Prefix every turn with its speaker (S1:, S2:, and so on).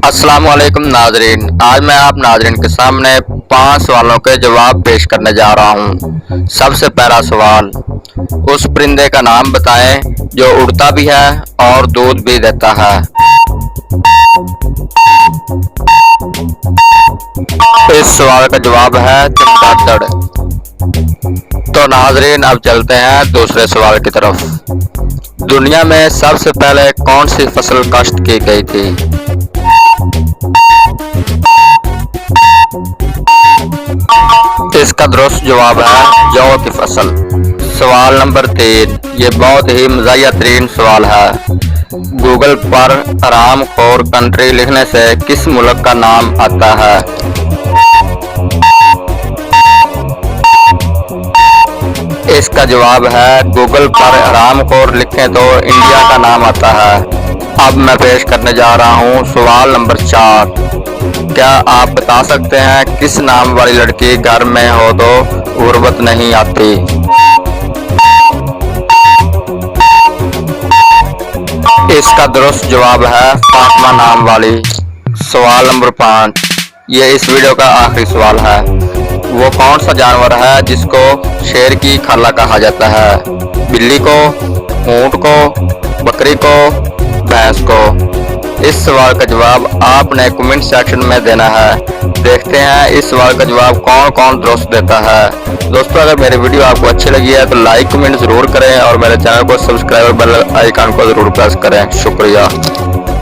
S1: अस्सलाम वालेकुम नाजरीन। आज मैं आप नाजरीन के सामने 5 सवालों के जवाब पेश करने जा रहा हूँ। सबसे पहला सवाल, उस परिंदे का नाम बताएं जो उड़ता भी है और दूध भी देता है। इस सवाल का जवाब है चमगादड़। तो नाजरीन अब चलते हैं दूसरे सवाल की तरफ। दुनिया में सबसे पहले कौन सी फसल काश्त की गई थी? इसका दुरुस्त जवाब है जौ की फसल। सवाल नंबर 3, ये बहुत ही मज़ाहिया तरीन सवाल है। गूगल पर हरामखोर कंट्री लिखने से किस मुल्क का नाम आता है? इसका जवाब है गूगल पर हरामखोर लिखें तो इंडिया का नाम आता है। अब मैं पेश करने जा रहा हूँ सवाल नंबर 4। क्या आप बता सकते हैं किस नाम वाली लड़की घर में हो तो गुर्बत नहीं आती? इसका दुरुस्त जवाब है फातिमा नाम वाली। सवाल नंबर 5, ये इस वीडियो का आखिरी सवाल है। वो कौन सा जानवर है जिसको शेर की खाला कहा जाता है? बिल्ली को, ऊंट को, बकरी को, भैंस को? इस सवाल का जवाब आपने कमेंट सेक्शन में देना है। देखते हैं इस सवाल का जवाब कौन कौन दुरुस्त देता है। दोस्तों, अगर मेरी वीडियो आपको अच्छी लगी है तो लाइक कमेंट जरूर करें और मेरे चैनल को सब्सक्राइब और बेल आइकन को जरूर प्रेस करें। शुक्रिया।